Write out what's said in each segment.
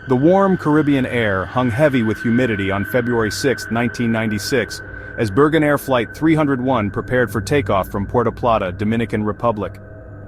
The warm Caribbean air hung heavy with humidity on February 6, 1996, as Birgenair Flight 301 prepared for takeoff from Puerto Plata, Dominican Republic.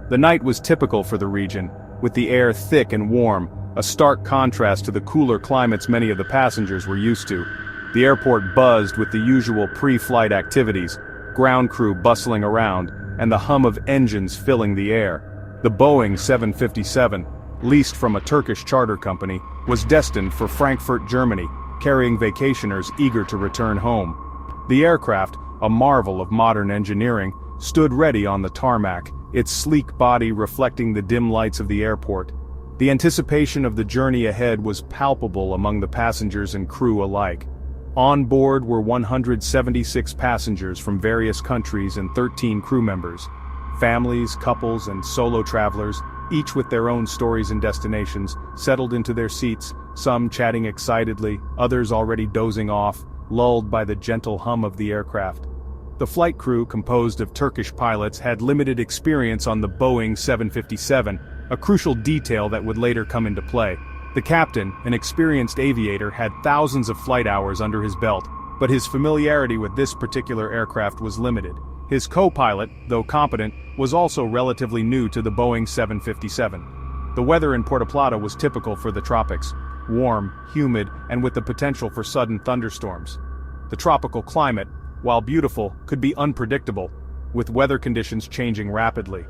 The night was typical for the region, with the air thick and warm, a stark contrast to the cooler climates many of the passengers were used to. The airport buzzed with the usual pre-flight activities, ground crew bustling around, and the hum of engines filling the air. The Boeing 757, leased from a Turkish charter company, was destined for Frankfurt, Germany, carrying vacationers eager to return home. The aircraft, a marvel of modern engineering, stood ready on the tarmac, its sleek body reflecting the dim lights of the airport. The anticipation of the journey ahead was palpable among the passengers and crew alike. On board were 176 passengers from various countries and 13 crew members. Families, couples, and solo travelers, each with their own stories and destinations, settled into their seats, some chatting excitedly, others already dozing off, lulled by the gentle hum of the aircraft. The flight crew, composed of Turkish pilots, had limited experience on the Boeing 757, a crucial detail that would later come into play. The captain, an experienced aviator, had thousands of flight hours under his belt, but his familiarity with this particular aircraft was limited. His co-pilot, though competent, was also relatively new to the Boeing 757. The weather in Puerto Plata was typical for the tropics, warm, humid, and with the potential for sudden thunderstorms. The tropical climate, while beautiful, could be unpredictable, with weather conditions changing rapidly.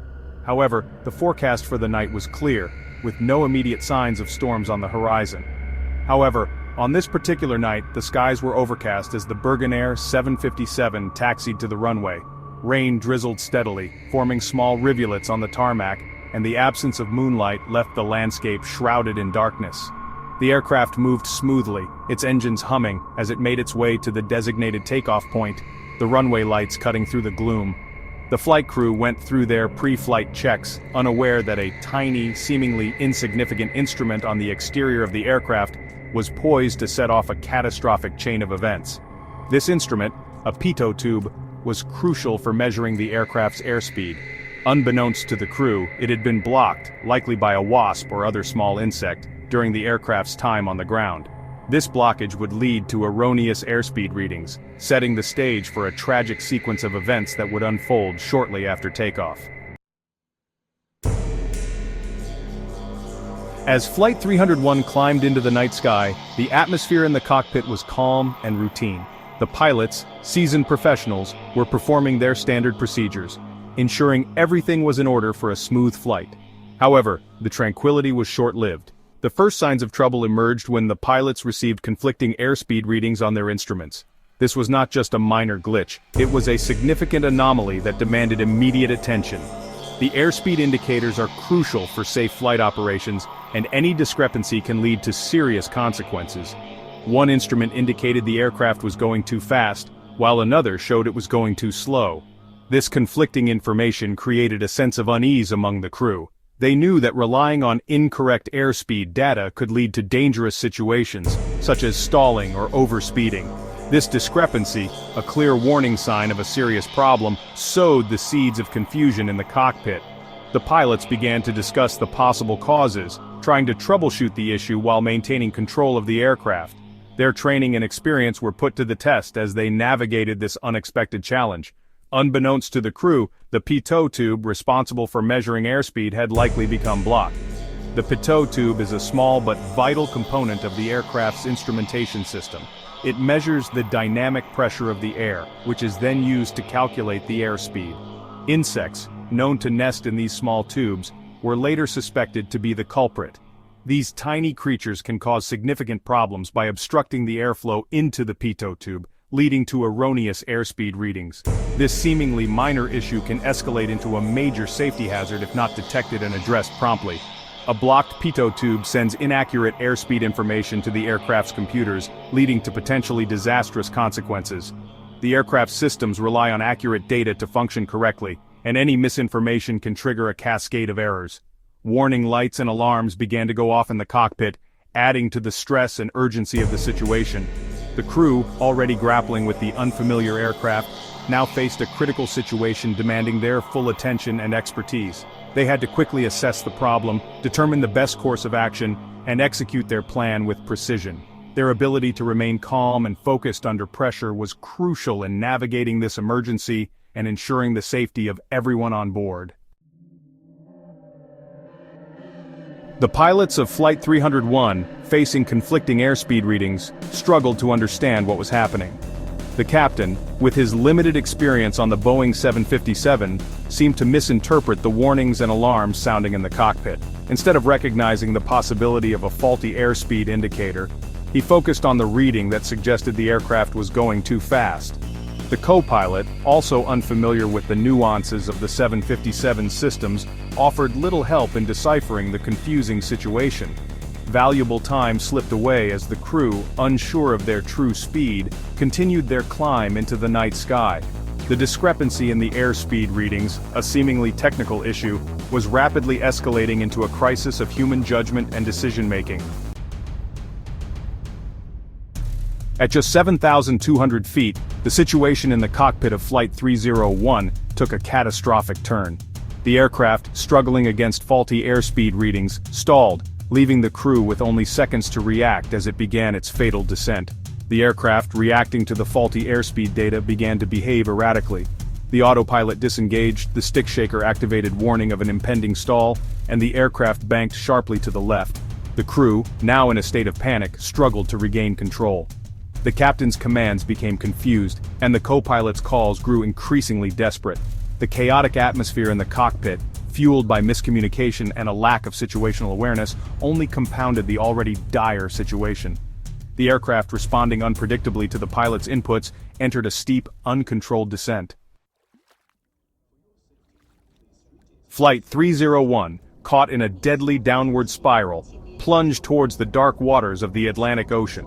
However, the forecast for the night was clear, with no immediate signs of storms on the horizon. However, on this particular night, the skies were overcast as the Birgenair 757 taxied to the runway. Rain drizzled steadily, forming small rivulets on the tarmac, and the absence of moonlight left the landscape shrouded in darkness. The aircraft moved smoothly, its engines humming, as it made its way to the designated takeoff point, the runway lights cutting through the gloom. The flight crew went through their pre-flight checks, unaware that a tiny, seemingly insignificant instrument on the exterior of the aircraft was poised to set off a catastrophic chain of events. This instrument, a pitot tube, was crucial for measuring the aircraft's airspeed. Unbeknownst to the crew, it had been blocked, likely by a wasp or other small insect, during the aircraft's time on the ground. This blockage would lead to erroneous airspeed readings, setting the stage for a tragic sequence of events that would unfold shortly after takeoff. As Flight 301 climbed into the night sky, the atmosphere in the cockpit was calm and routine. The pilots, seasoned professionals, were performing their standard procedures, ensuring everything was in order for a smooth flight. However, the tranquility was short-lived. The first signs of trouble emerged when the pilots received conflicting airspeed readings on their instruments. This was not just a minor glitch, it was a significant anomaly that demanded immediate attention. The airspeed indicators are crucial for safe flight operations, and any discrepancy can lead to serious consequences. One instrument indicated the aircraft was going too fast, while another showed it was going too slow. This conflicting information created a sense of unease among the crew. They knew that relying on incorrect airspeed data could lead to dangerous situations, such as stalling or overspeeding. This discrepancy, a clear warning sign of a serious problem, sowed the seeds of confusion in the cockpit. The pilots began to discuss the possible causes, trying to troubleshoot the issue while maintaining control of the aircraft. Their training and experience were put to the test as they navigated this unexpected challenge. Unbeknownst to the crew, the pitot tube responsible for measuring airspeed had likely become blocked. The pitot tube is a small but vital component of the aircraft's instrumentation system. It measures the dynamic pressure of the air, which is then used to calculate the airspeed. Insects, known to nest in these small tubes, were later suspected to be the culprit. These tiny creatures can cause significant problems by obstructing the airflow into the pitot tube, leading to erroneous airspeed readings. This seemingly minor issue can escalate into a major safety hazard if not detected and addressed promptly. A blocked pitot tube sends inaccurate airspeed information to the aircraft's computers, leading to potentially disastrous consequences. The aircraft's systems rely on accurate data to function correctly, and any misinformation can trigger a cascade of errors. Warning lights and alarms began to go off in the cockpit, adding to the stress and urgency of the situation. The crew, already grappling with the unfamiliar aircraft, now faced a critical situation demanding their full attention and expertise. They had to quickly assess the problem, determine the best course of action, and execute their plan with precision. Their ability to remain calm and focused under pressure was crucial in navigating this emergency and ensuring the safety of everyone on board. The pilots of Flight 301, facing conflicting airspeed readings, struggled to understand what was happening. The captain, with his limited experience on the Boeing 757, seemed to misinterpret the warnings and alarms sounding in the cockpit. Instead of recognizing the possibility of a faulty airspeed indicator, he focused on the reading that suggested the aircraft was going too fast. The co-pilot, also unfamiliar with the nuances of the 757 systems, offered little help in deciphering the confusing situation. Valuable time slipped away as the crew, unsure of their true speed, continued their climb into the night sky. The discrepancy in the airspeed readings, a seemingly technical issue, was rapidly escalating into a crisis of human judgment and decision-making. At just 7,200 feet, the situation in the cockpit of Flight 301 took a catastrophic turn. The aircraft, struggling against faulty airspeed readings, stalled, leaving the crew with only seconds to react as it began its fatal descent. The aircraft, reacting to the faulty airspeed data, began to behave erratically. The autopilot disengaged, the stick shaker activated warning of an impending stall, and the aircraft banked sharply to the left. The crew, now in a state of panic, struggled to regain control. The captain's commands became confused, and the co-pilot's calls grew increasingly desperate. The chaotic atmosphere in the cockpit, fueled by miscommunication and a lack of situational awareness, only compounded the already dire situation. The aircraft, responding unpredictably to the pilot's inputs, entered a steep, uncontrolled descent. Flight 301, caught in a deadly downward spiral, plunged towards the dark waters of the Atlantic Ocean.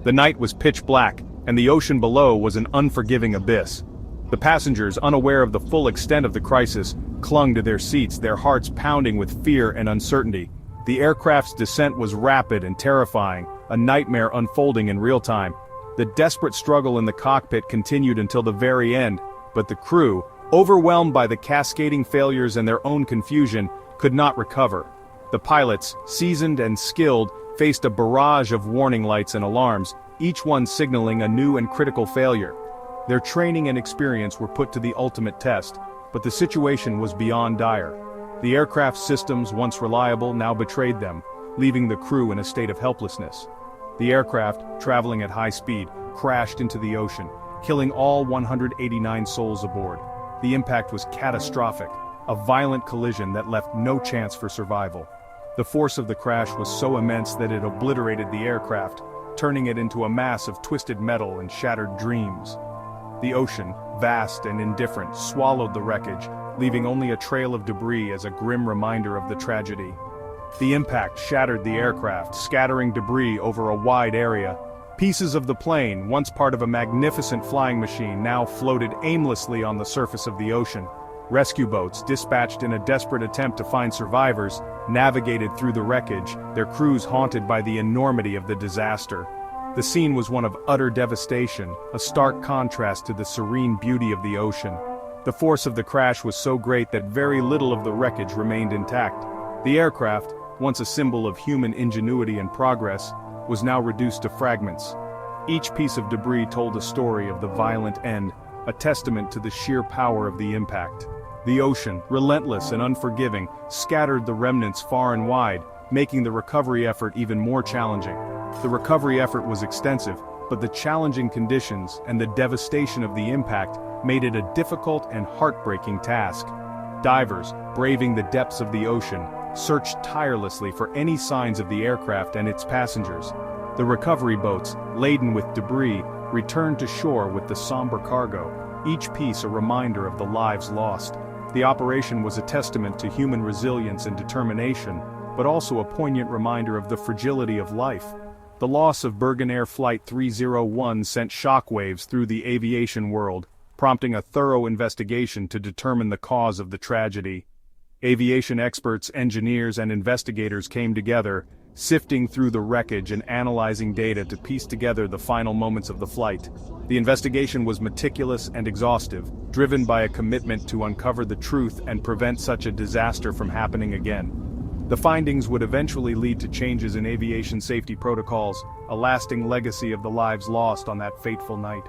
The night was pitch black, and the ocean below was an unforgiving abyss. The passengers, unaware of the full extent of the crisis, clung to their seats, their hearts pounding with fear and uncertainty. The aircraft's descent was rapid and terrifying, a nightmare unfolding in real time. The desperate struggle in the cockpit continued until the very end, but the crew, overwhelmed by the cascading failures and their own confusion, could not recover. The pilots, seasoned and skilled, faced a barrage of warning lights and alarms, each one signaling a new and critical failure. Their training and experience were put to the ultimate test, but the situation was beyond dire. The aircraft's systems, once reliable, now betrayed them, leaving the crew in a state of helplessness. The aircraft, traveling at high speed, crashed into the ocean, killing all 189 souls aboard. The impact was catastrophic, a violent collision that left no chance for survival. The force of the crash was so immense that it obliterated the aircraft, turning it into a mass of twisted metal and shattered dreams. The ocean, vast and indifferent, swallowed the wreckage, leaving only a trail of debris as a grim reminder of the tragedy. The impact shattered the aircraft, scattering debris over a wide area. Pieces of the plane, once part of a magnificent flying machine, now floated aimlessly on the surface of the ocean. Rescue boats, dispatched in a desperate attempt to find survivors, navigated through the wreckage, their crews haunted by the enormity of the disaster. The scene was one of utter devastation, a stark contrast to the serene beauty of the ocean. The force of the crash was so great that very little of the wreckage remained intact. The aircraft, once a symbol of human ingenuity and progress, was now reduced to fragments. Each piece of debris told a story of the violent end, a testament to the sheer power of the impact. The ocean, relentless and unforgiving, scattered the remnants far and wide, making the recovery effort even more challenging. The recovery effort was extensive, but the challenging conditions and the devastation of the impact made it a difficult and heartbreaking task. Divers, braving the depths of the ocean, searched tirelessly for any signs of the aircraft and its passengers. The recovery boats, laden with debris, returned to shore with the somber cargo, each piece a reminder of the lives lost. The operation was a testament to human resilience and determination, but also a poignant reminder of the fragility of life. The loss of Birgenair Flight 301 sent shockwaves through the aviation world, prompting a thorough investigation to determine the cause of the tragedy. Aviation experts, engineers, and investigators came together, sifting through the wreckage and analyzing data to piece together the final moments of the flight. The investigation was meticulous and exhaustive, driven by a commitment to uncover the truth and prevent such a disaster from happening again. The findings would eventually lead to changes in aviation safety protocols, a lasting legacy of the lives lost on that fateful night.